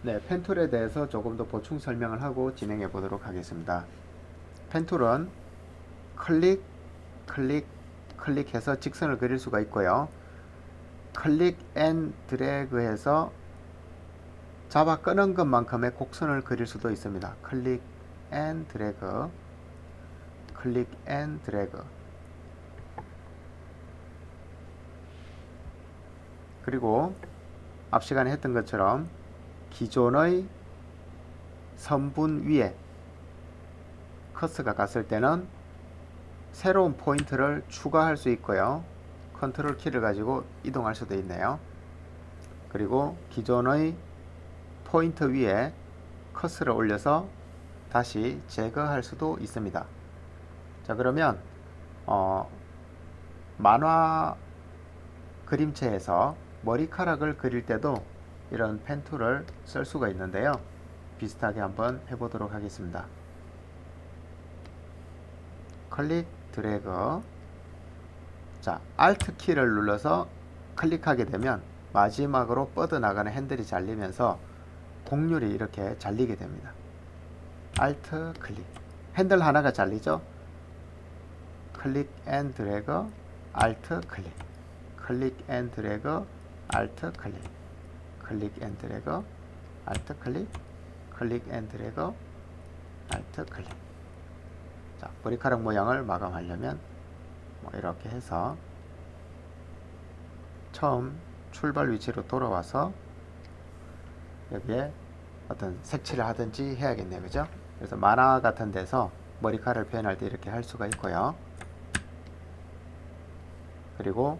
네, 펜툴에 대해서 조금 더 보충 설명을 하고 진행해 보도록 하겠습니다. 펜툴은 클릭, 클릭, 클릭해서 직선을 그릴 수가 있고요. 클릭 앤 드래그해서 잡아 끄는 것만큼의 곡선을 그릴 수도 있습니다. 클릭 앤 드래그, 클릭 앤 드래그. 그리고 앞 시간에 했던 것처럼 기존의 선분 위에 커서가 갔을 때는 새로운 포인트를 추가할 수 있고요. 컨트롤 키를 가지고 이동할 수도 있네요. 그리고 기존의 포인트 위에 커서를 올려서 다시 제거할 수도 있습니다. 자, 그러면 만화 그림체에서 머리카락을 그릴 때도 이런 펜툴을 쓸 수가 있는데요. 비슷하게 한번 해보도록 하겠습니다. 클릭, 드래그. 자, Alt 키를 눌러서 클릭하게 되면 마지막으로 뻗어나가는 핸들이 잘리면서 곡률이 이렇게 잘리게 됩니다. Alt 클릭. 핸들 하나가 잘리죠? 클릭 앤 드래그, Alt 클릭. 클릭 앤 드래그, Alt 클릭. 클릭 앤 드래그, Alt 클릭. 클릭 앤 드래그, Alt 클릭. 자, 머리카락 모양을 마감하려면 이렇게 해서 처음 출발 위치로 돌아와서 여기에 어떤 색칠을 하든지 해야겠네요. 그죠? 그래서 만화 같은 데서 머리카락을 표현할 때 이렇게 할 수가 있고요. 그리고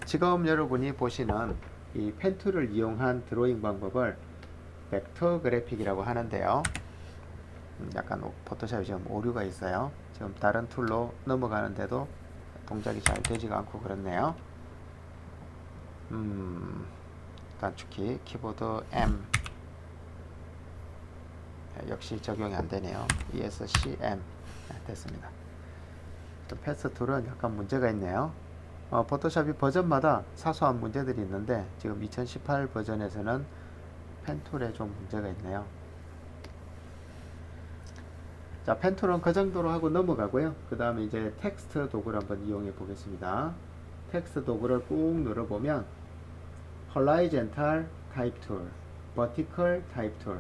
지금 여러분이 보시는 이 펜툴을 이용한 드로잉 방법을 벡터 그래픽이라고 하는데요. 약간 포토샵이 좀 오류가 있어요. 지금 다른 툴로 넘어가는데도 동작이 잘 되지가 않고 그렇네요. 단축키 키보드 M 역시 적용이 안 되네요. ESCM 됐습니다. 패스 툴은 약간 문제가 있네요. 포토샵이 버전마다 사소한 문제들이 있는데 지금 2018 버전에서는 펜툴에 좀 문제가 있네요. 자, 펜툴은 그 정도로 하고 넘어가고요. 그 다음에 이제 텍스트 도구를 한번 이용해 보겠습니다. 텍스트 도구를 꾹 눌러보면 Horizontal Type Tool, Vertical Type Tool,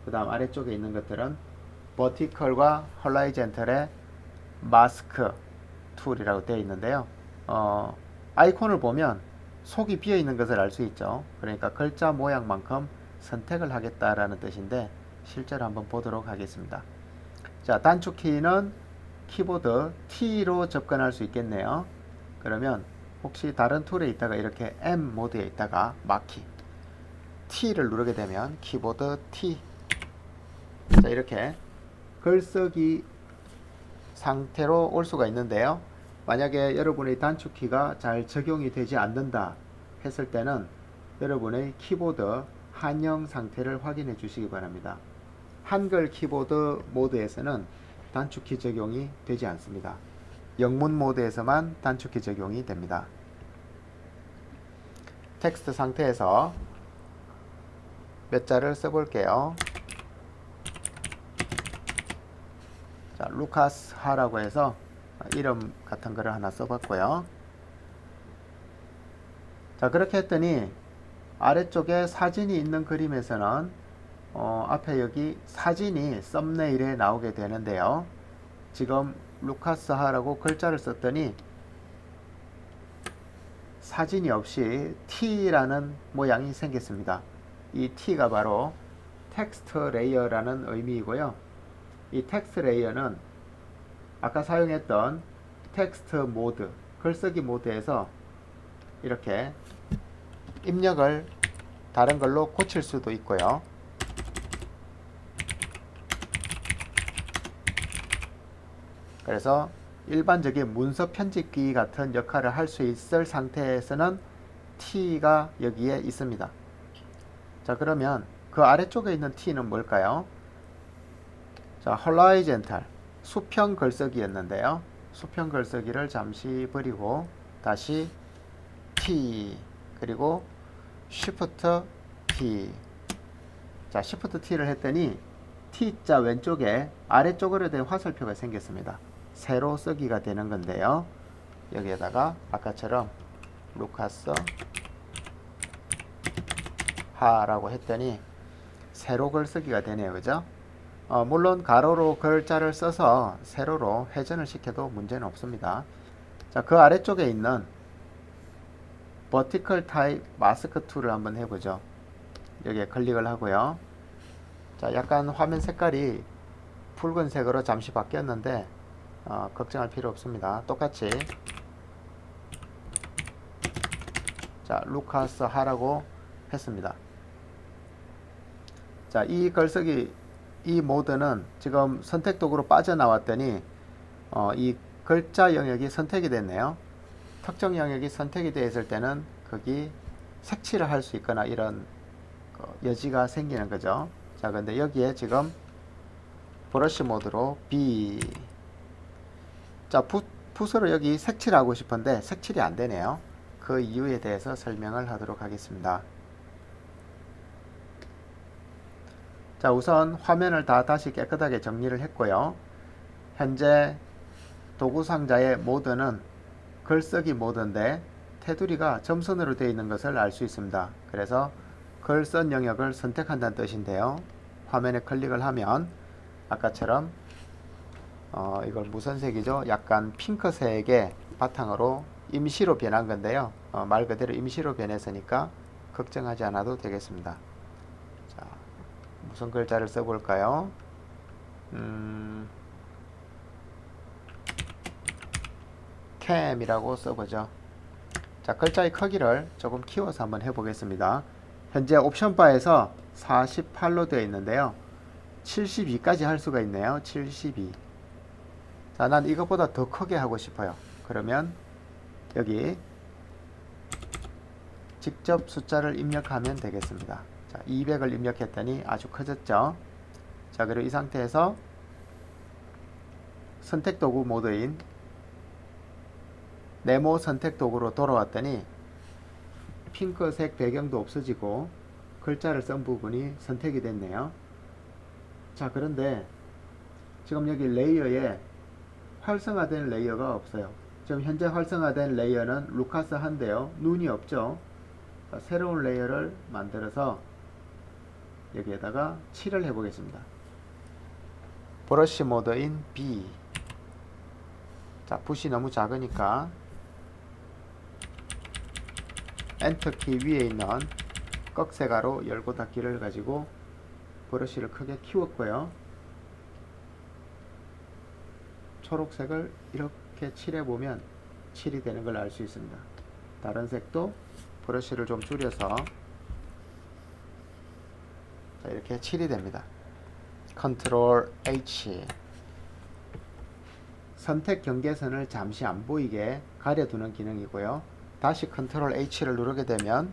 그 다음 아래쪽에 있는 것들은 Vertical과 Horizontal의 마스크 툴이라고 되어 있는데요. 아이콘을 보면 속이 비어 있는 것을 알 수 있죠. 그러니까 글자 모양만큼 선택을 하겠다라는 뜻인데 실제로 한번 보도록 하겠습니다. 자, 단축키는 키보드 T로 접근할 수 있겠네요. 그러면 혹시 다른 툴에 있다가 이렇게 M 모드에 있다가 마키 T를 누르게 되면 키보드 T. 자, 이렇게 글쓰기 상태로 올 수가 있는데요. 만약에 여러분의 단축키가 잘 적용이 되지 않는다 했을 때는 여러분의 키보드 한영 상태를 확인해 주시기 바랍니다. 한글 키보드 모드에서는 단축키 적용이 되지 않습니다. 영문 모드에서만 단축키 적용이 됩니다. 텍스트 상태에서 몇 자를 써볼게요. 자, 루카스 하라고 해서 이름 같은 거를 하나 써봤고요. 자, 그렇게 했더니 아래쪽에 사진이 있는 그림에서는 앞에 여기 사진이 썸네일에 나오게 되는데요. 지금 루카스 하라고 글자를 썼더니 사진이 없이 T라는 모양이 생겼습니다. 이 T가 바로 텍스트 레이어라는 의미이고요. 이 텍스트 레이어는 아까 사용했던 텍스트 모드, 글쓰기 모드에서 이렇게 입력을 다른 걸로 고칠 수도 있고요. 그래서 일반적인 문서 편집기 같은 역할을 할 수 있을 상태에서는 T가 여기에 있습니다. 자, 그러면 그 아래쪽에 있는 T는 뭘까요? 자, horizontal 수평 글쓰기였는데요. 수평 글쓰기를 잠시 버리고 다시 T 그리고 Shift T 자, Shift T를 했더니 T자 왼쪽에 아래쪽으로 된 화살표가 생겼습니다. 세로 쓰기가 되는 건데요. 여기에다가 아까처럼 루카스 하라고 했더니 세로 글쓰기가 되네요. 그죠? 물론 가로로 글자를 써서 세로로 회전을 시켜도 문제는 없습니다. 자, 그 아래쪽에 있는 Vertical Type Mask Tool을 한번 해보죠. 여기에 클릭을 하고요. 자, 약간 화면 색깔이 붉은색으로 잠시 바뀌었는데 걱정할 필요 없습니다. 똑같이 자, 루카스 하라고 했습니다. 자, 이 글쓰기 이 모드는 지금 선택 도구로 빠져나왔더니 이 글자 영역이 선택이 됐네요. 특정 영역이 선택이 되어 있을 때는 거기 색칠을 할 수 있거나 이런 여지가 생기는 거죠. 자, 근데 여기에 지금 브러쉬 모드로 B. 자, 붓으로 여기 색칠하고 싶은데 색칠이 안 되네요. 그 이유에 대해서 설명을 하도록 하겠습니다. 자, 우선 화면을 다시 깨끗하게 정리를 했고요. 현재 도구 상자의 모드는 글쓰기 모드인데 테두리가 점선으로 되어 있는 것을 알 수 있습니다. 그래서 글 쓴 영역을 선택한다는 뜻인데요. 화면에 클릭을 하면 아까처럼 이걸 무슨 색이죠? 약간 핑크색의 바탕으로 임시로 변한 건데요. 말 그대로 임시로 변했으니까 걱정하지 않아도 되겠습니다. 자, 무슨 글자를 써볼까요? 캠이라고 써보죠. 자, 글자의 크기를 조금 키워서 한번 해보겠습니다. 현재 옵션 바에서 48로 되어 있는데요. 72까지 할 수가 있네요. 72. 자, 난 이것보다 더 크게 하고 싶어요. 그러면 여기 직접 숫자를 입력하면 되겠습니다. 자, 200을 입력했더니 아주 커졌죠. 자, 그리고 이 상태에서 선택 도구 모드인 네모 선택 도구로 돌아왔더니 핑크색 배경도 없어지고 글자를 쓴 부분이 선택이 됐네요. 자, 그런데 지금 여기 레이어에 활성화된 레이어가 없어요. 지금 현재 활성화된 레이어는 루카스 한데요. 눈이 없죠. 자, 새로운 레이어를 만들어서 여기에다가 칠을 해보겠습니다. 브러쉬 모드인 B. 자, 붓이 너무 작으니까 엔터키 위에 있는 꺽쇠가로 열고 닫기를 가지고 브러쉬를 크게 키웠고요. 초록색을 이렇게 칠해보면 칠이 되는 걸 알 수 있습니다. 다른 색도 브러쉬를 좀 줄여서 자, 이렇게 칠이 됩니다. 컨트롤 H. 선택 경계선을 잠시 안 보이게 가려두는 기능이고요. 다시 컨트롤 H를 누르게 되면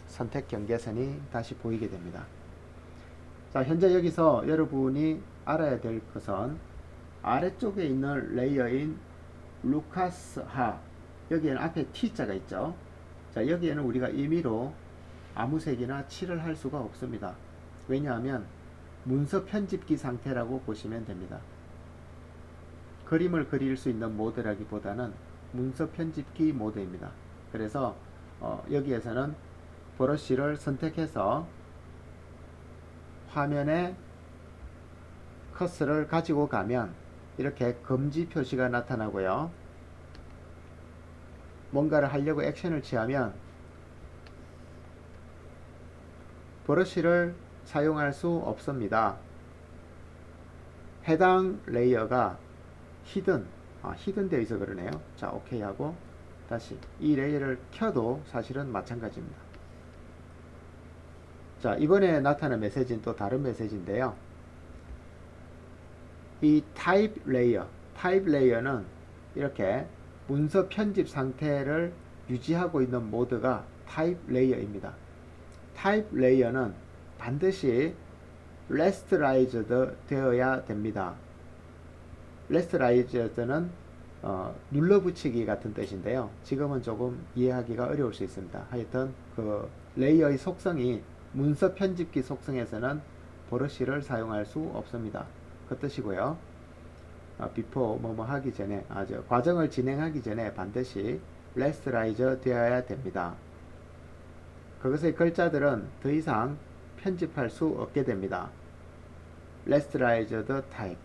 선택 경계선이 다시 보이게 됩니다. 자, 현재 여기서 여러분이 알아야 될 것은 아래쪽에 있는 레이어인 루카스하, 여기에는 앞에 T자가 있죠. 자, 여기에는 우리가 임의로 아무 색이나 칠을 할 수가 없습니다. 왜냐하면 문서 편집기 상태라고 보시면 됩니다. 그림을 그릴 수 있는 모드라기보다는 문서 편집기 모드입니다. 그래서 여기에서는 브러쉬를 선택해서 화면에 커서를 가지고 가면 이렇게 금지 표시가 나타나고요. 뭔가를 하려고 액션을 취하면 브러쉬를 사용할 수 없습니다. 해당 레이어가 히든 되어 있어 그러네요. 자, 오케이 하고 다시 이 레이어를 켜도 사실은 마찬가지입니다. 자, 이번에 나타난 메시지는 또 다른 메시지인데요. 이 타입 레이어는 이렇게 문서 편집 상태를 유지하고 있는 모드가 타입 레이어입니다. 타입 레이어는 반드시 레스트라이즈드 되어야 됩니다. 레스트라이즈드는 눌러붙이기 같은 뜻인데요. 지금은 조금 이해하기가 어려울 수 있습니다. 하여튼 그 레이어의 속성이 문서 편집기 속성에서는 브러쉬를 사용할 수 없습니다. 그 뜻이고요. before 뭐뭐 하기 전에 과정을 진행하기 전에 반드시 레스터라이저 되어야 됩니다. 그것의 글자들은 더 이상 편집할 수 없게 됩니다. 레스터라이저드 타입,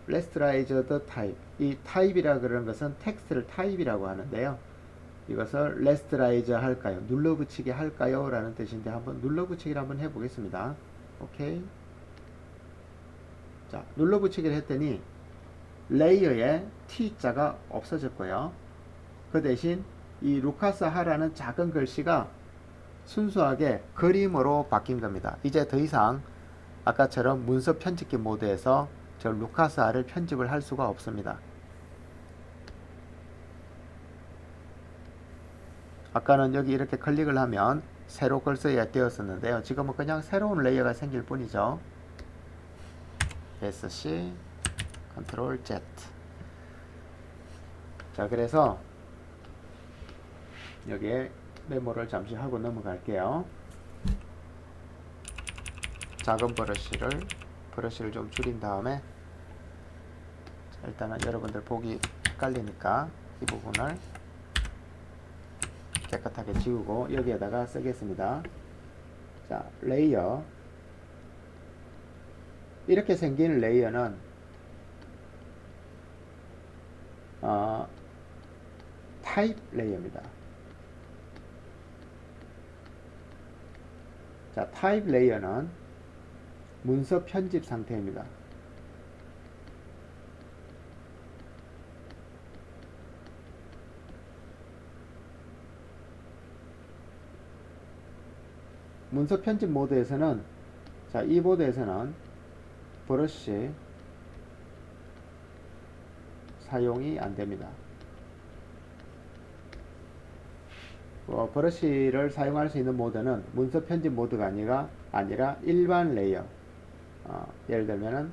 레스터라이저드 타입, 이 타입이라 그러는 것은 텍스트를 타입이라고 하는데요. 이것을 레스터라이저 할까요? 눌러붙이게 할까요? 라는 뜻인데 한번 눌러붙이기를 한번 해보겠습니다. 오케이. 자, 눌러붙이기를 했더니 레이어에 T자가 없어졌고요. 그 대신 이 루카스 하라는 작은 글씨가 순수하게 그림으로 바뀐 겁니다. 이제 더 이상 아까처럼 문서 편집기 모드에서 저 루카스 하를 편집을 할 수가 없습니다. 아까는 여기 이렇게 클릭을 하면 새로 글 써야 되었었는데요. 지금은 그냥 새로운 레이어가 생길 뿐이죠. SC Ctrl Z. 자, 그래서 여기에 메모를 잠시 하고 넘어갈게요. 작은 브러쉬를 좀 줄인 다음에, 자, 일단은 여러분들 보기 헷갈리니까 이 부분을 깨끗하게 지우고 여기에다가 쓰겠습니다. 자, 레이어. 이렇게 생긴 레이어는 타입 레이어입니다. 자, 타입 레이어는 문서 편집 상태입니다. 문서 편집 모드에서는, 자, 이 모드에서는 브러쉬 사용이 안 됩니다. 브러쉬를 사용할 수 있는 모드는 문서 편집 모드가 아니라 일반 레이어. 예를 들면은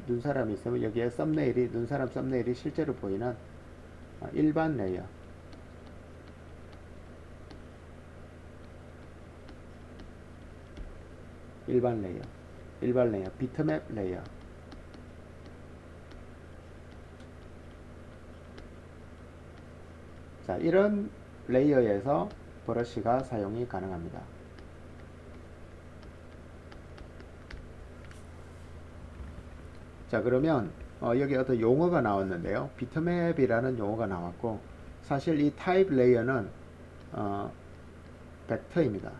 눈사람이 있으면 여기에 눈사람 썸네일이 실제로 보이는 일반 레이어. 일반 레이어, 비트맵 레이어. 자, 이런 레이어에서 브러쉬가 사용이 가능합니다. 자, 그러면 여기 어떤 용어가 나왔는데요. 비트맵이라는 용어가 나왔고, 사실 이 타입 레이어는 벡터입니다.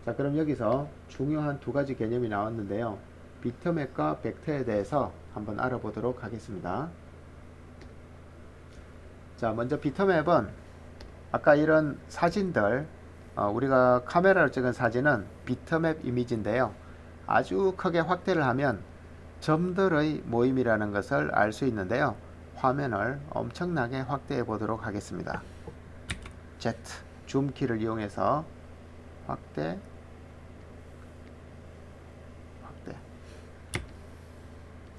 자, 그럼 여기서 중요한 두 가지 개념이 나왔는데요. 비트맵과 벡터에 대해서 한번 알아보도록 하겠습니다. 자, 먼저 비트맵은 아까 이런 사진들, 우리가 카메라로 찍은 사진은 비트맵 이미지인데요. 아주 크게 확대를 하면 점들의 모임이라는 것을 알 수 있는데요. 화면을 엄청나게 확대해 보도록 하겠습니다. Z, 줌 키를 이용해서 확대.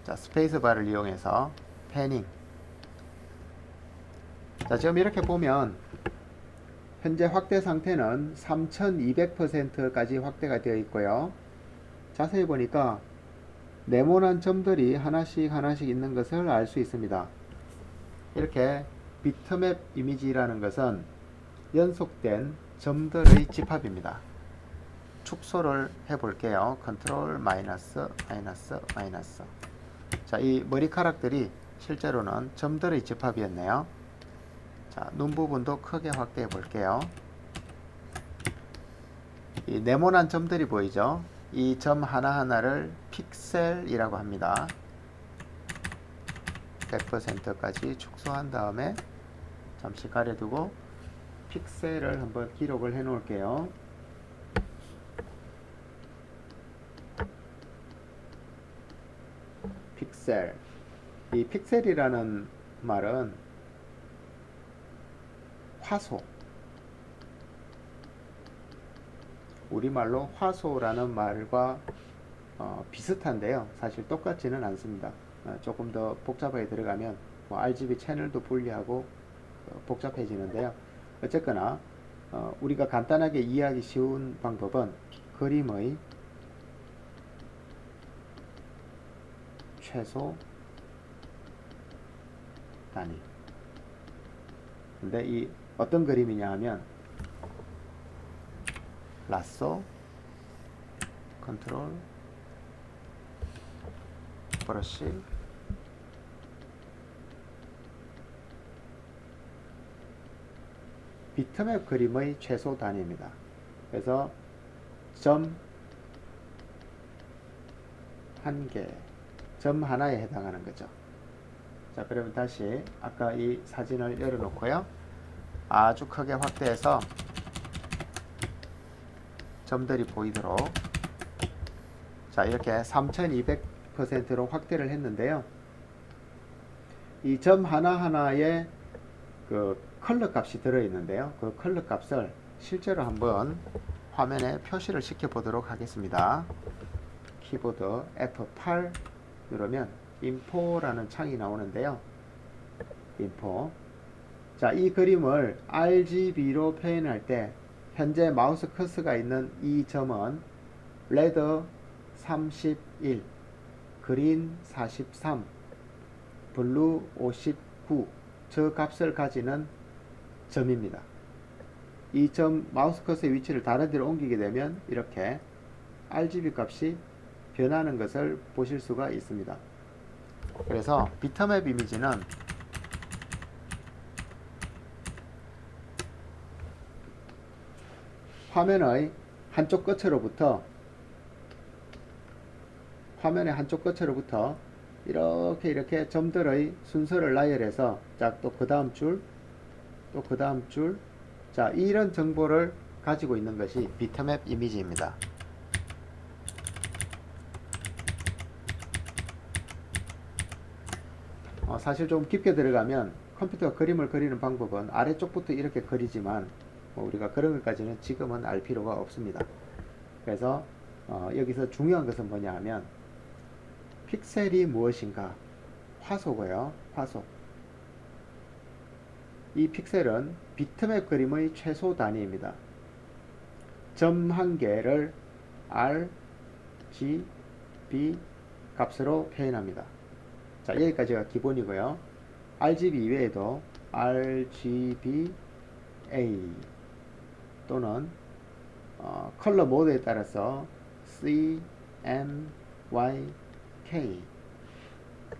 자, 스페이스바를 이용해서 패닝. 자, 지금 이렇게 보면 현재 확대 상태는 3200%까지 확대가 되어 있고요. 자세히 보니까 네모난 점들이 하나씩 있는 것을 알 수 있습니다. 이렇게 비트맵 이미지라는 것은 연속된 점들의 집합입니다. 축소를 해 볼게요. 컨트롤 마이너스. 자, 이 머리카락들이 실제로는 점들의 집합이었네요. 자, 눈 부분도 크게 확대해 볼게요. 이 네모난 점들이 보이죠? 이 점 하나하나를 픽셀이라고 합니다. 100%까지 축소한 다음에 잠시 가려두고 픽셀을 한번 기록을 해 놓을게요. 픽셀. 이 픽셀이라는 말은 화소, 우리말로 화소라는 말과 비슷한데요. 사실 똑같지는 않습니다. 조금 더 복잡하게 들어가면 RGB 채널도 분리하고 복잡해지는데요. 어쨌거나 우리가 간단하게 이해하기 쉬운 방법은 그림의 최소 단위. 근데 이 어떤 그림이냐 하면 라쏘 컨트롤 브러쉬 비트맵 그림의 최소 단위입니다. 그래서 점 한 개, 점 하나에 해당하는 거죠. 자, 그러면 다시 아까 이 사진을 열어놓고요. 아주 크게 확대해서 점들이 보이도록, 자, 이렇게 3200%로 확대를 했는데요. 이 점 하나하나에 그 컬러 값이 들어있는데요. 그 컬러 값을 실제로 한번 화면에 표시를 시켜 보도록 하겠습니다. 키보드 F8 누르면 인포라는 창이 나오는데요. 인포. 자, 이 그림을 RGB로 표현할 때 현재 마우스 커서가 있는 이 점은 레드 31, 그린 43, 블루 59, 저 값을 가지는 점입니다. 이 점 마우스 커서의 위치를 다른 데로 옮기게 되면 이렇게 RGB 값이 변하는 것을 보실 수가 있습니다. 그래서 비트맵 이미지는 화면의 한쪽 끝으로부터 이렇게 점들의 순서를 나열해서, 자, 또 그 다음 줄, 또 그 다음 줄, 자, 이런 정보를 가지고 있는 것이 비트맵 이미지입니다. 사실 좀 깊게 들어가면 컴퓨터가 그림을 그리는 방법은 아래쪽부터 이렇게 그리지만 우리가 그런 것까지는 지금은 알 필요가 없습니다. 그래서 여기서 중요한 것은 뭐냐 하면 픽셀이 무엇인가, 화소고요. 화소. 이 픽셀은 비트맵 그림의 최소 단위입니다. 점 한 개를 R, G, B 값으로 표현합니다. 자, 여기까지가 기본이고요. RGB 이외에도 RGBA 또는 컬러 모드에 따라서 C, M, Y, K.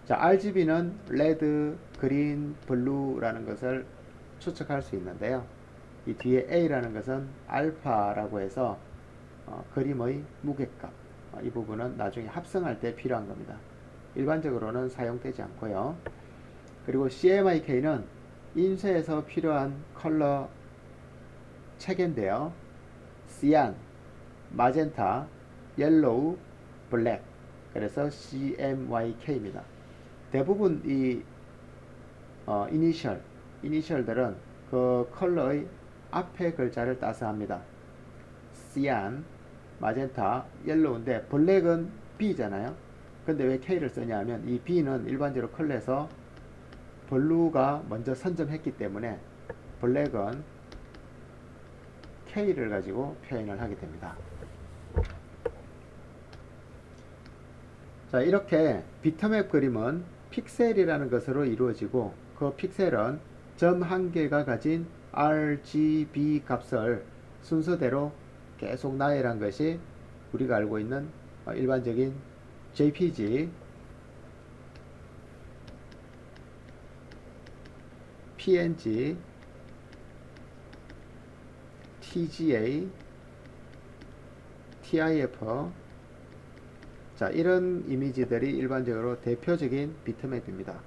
자, RGB는 레드, 그린, 블루라는 것을 추측할 수 있는데요. 이 뒤에 A라는 것은 알파라고 해서 그림의 무게값, 이 부분은 나중에 합성할 때 필요한 겁니다. 일반적으로는 사용되지 않고요. 그리고 CMYK는 인쇄에서 필요한 컬러 체계인데요. 시안, 마젠타, 옐로우, 블랙. 그래서 CMYK입니다. 대부분 이 이니셜들은 그 컬러의 앞에 글자를 따서 합니다. 시안, 마젠타, 옐로우인데 블랙은 B잖아요. 근데 왜 K를 쓰냐 하면 이 B는 일반적으로 컬러에서 블루가 먼저 선점했기 때문에 블랙은 K를 가지고 표현을 하게 됩니다. 자, 이렇게 비트맵 그림은 픽셀이라는 것으로 이루어지고 그 픽셀은 점 한 개가 가진 RGB 값을 순서대로 계속 나열한 것이 우리가 알고 있는 일반적인 JPG, PNG, TGA, TIF, 자, 이런 이미지들이 일반적으로 대표적인 비트맵입니다.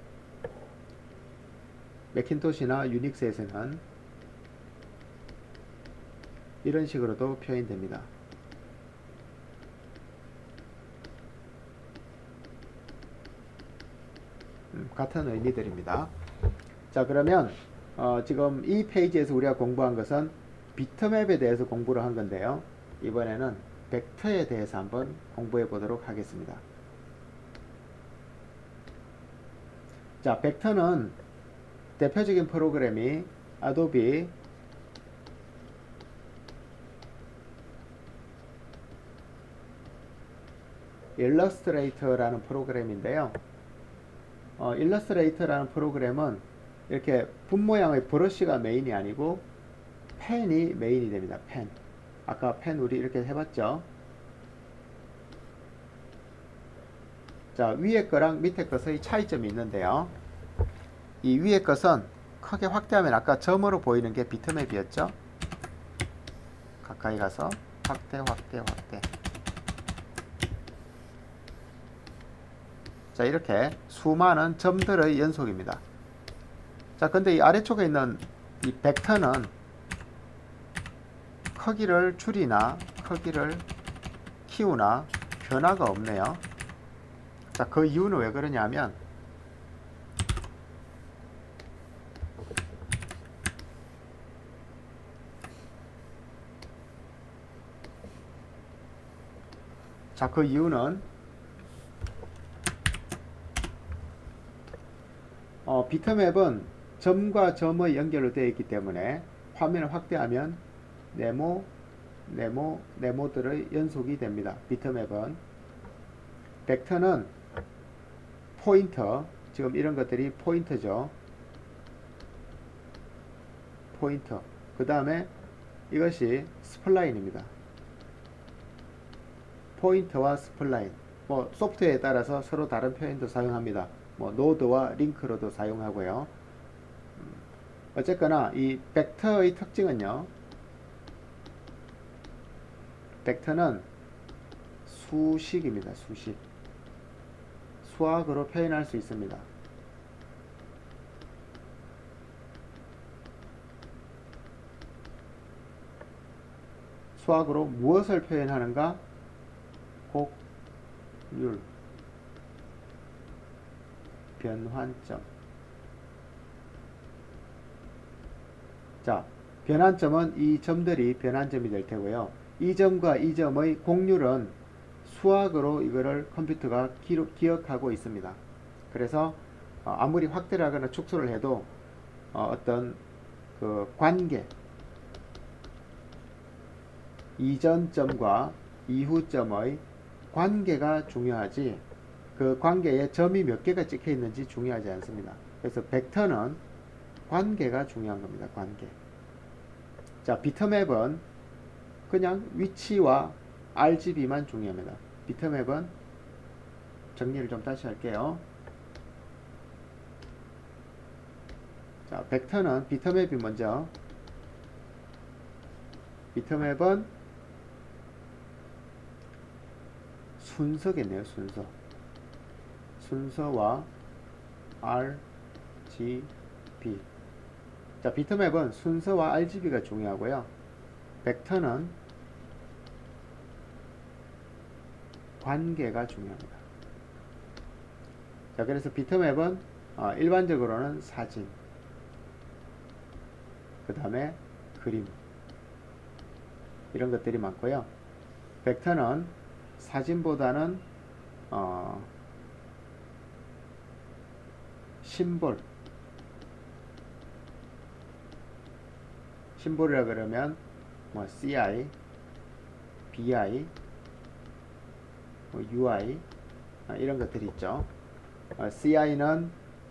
매킨토시나 유닉스에서는 이런 식으로도 표현됩니다. 같은 의미들입니다. 자, 그러면 지금 이 페이지에서 우리가 공부한 것은 비트맵에 대해서 공부를 한 건데요. 이번에는 벡터에 대해서 한번 공부해 보도록 하겠습니다. 자, 벡터는 대표적인 프로그램이 아도비 일러스트레이터라는 프로그램인데요. 일러스트레이터라는 프로그램은 이렇게 분 모양의 브러쉬가 메인이 아니고 펜이 메인이 됩니다. 펜. 아까 펜 우리 이렇게 해봤죠. 자, 위에 거랑 밑에 것의 차이점이 있는데요. 이 위에 것은 크게 확대하면 아까 점으로 보이는 게 비트맵이었죠. 가까이 가서 확대 확대 확대. 자, 이렇게 수많은 점들의 연속입니다. 자, 근데 이 아래쪽에 있는 이 벡터는 크기를 줄이나 크기를 키우나 변화가 없네요. 자, 그 이유는 왜 그러냐면 자, 그 이유는 비트맵은 점과 점의 연결로 되어 있기 때문에 화면을 확대하면 네모들의 연속이 됩니다. 비트맵은. 벡터는 포인터, 지금 이런 것들이 포인터죠. 포인터. 그 다음에 이것이 스플라인입니다. 포인터와 스플라인. 뭐 소프트웨어에 따라서 서로 다른 표현도 사용합니다. 뭐 노드와 링크로도 사용하고요. 어쨌거나 이 벡터의 특징은요. 벡터는 수식입니다. 수식. 수학으로 표현할 수 있습니다. 수학으로 무엇을 표현하는가? 곡률, 변환점. 자, 변환점은 이 점들이 변환점이 될 테고요. 이 점과 이 점의 곡률은 수학으로 이거를 컴퓨터가 기억하고 있습니다. 그래서 아무리 확대를 하거나 축소를 해도 어떤 그 관계, 이전 점과 이후 점의 관계가 중요하지 그 관계에 점이 몇 개가 찍혀 있는지 중요하지 않습니다. 그래서 벡터는 관계가 중요한 겁니다. 관계. 자, 비트맵은 그냥 위치와 RGB만 중요합니다. 비트맵은 정리를 좀 다시 할게요. 자, 벡터는 비트맵이 먼저. 비트맵은 순서겠네요. 순서. 순서와 RGB. 자, 비트맵은 순서와 RGB가 중요하고요. 벡터는 관계가 중요합니다. 자, 그래서 비트맵은 일반적으로는 사진, 그 다음에 그림, 이런 것들이 많고요. 벡터는 사진보다는 심볼이라 그러면 뭐 CI, BI, 뭐 UI 이런 것들이 있죠. CI는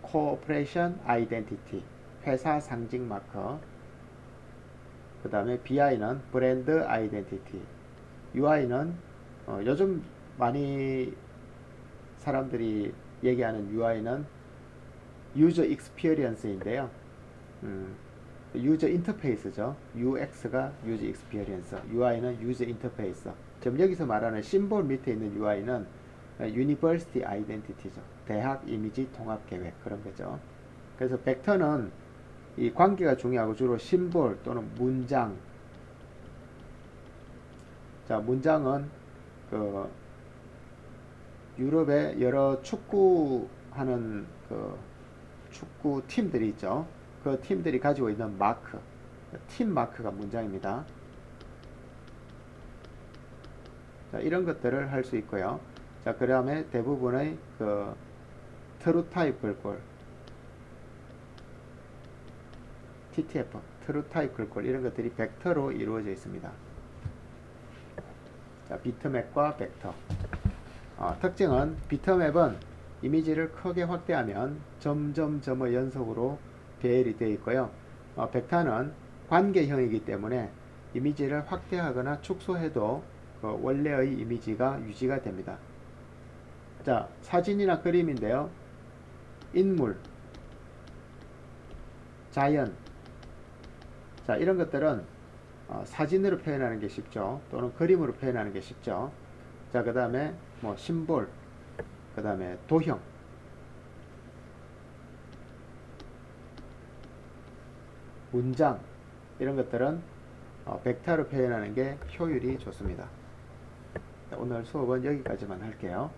Corporation Identity, 회사 상징 마커. 그 다음에 BI는 브랜드 아이덴티티. UI는 요즘 많이 사람들이 얘기하는 UI는 유저 익스피리언스인데요. 유저 인터페이스죠. UX가 유저 익스피리언스, UI는 유저 인터페이스. 지금 여기서 말하는 심볼 밑에 있는 UI는 유니버시티 아이덴티티죠. 대학 이미지 통합 계획 그런 거죠. 그래서 벡터는 이 관계가 중요하고 주로 심볼 또는 문장. 자, 문장은 그 유럽의 여러 축구하는 그 축구 팀들이 있죠. 그 팀들이 가지고 있는 마크, 팀 마크가 문장입니다. 자, 이런 것들을 할 수 있고요. 자, 그 다음에 대부분의 그 트루 타입 글꼴, TTF, 트루 타입 글꼴 이런 것들이 벡터로 이루어져 있습니다. 자, 비트맵과 벡터. 특징은 비트맵은 이미지를 크게 확대하면 점점점의 연속으로 배열이 되어 있고요. 벡터는 관계형이기 때문에 이미지를 확대하거나 축소해도 그 원래의 이미지가 유지가 됩니다. 자, 사진이나 그림인데요. 인물, 자연, 자, 이런 것들은 사진으로 표현하는 게 쉽죠. 또는 그림으로 표현하는 게 쉽죠. 자, 그 다음에 뭐 심볼, 그 다음에 도형, 문장, 이런 것들은 벡터로 표현하는 게 효율이 좋습니다. 오늘 수업은 여기까지만 할게요.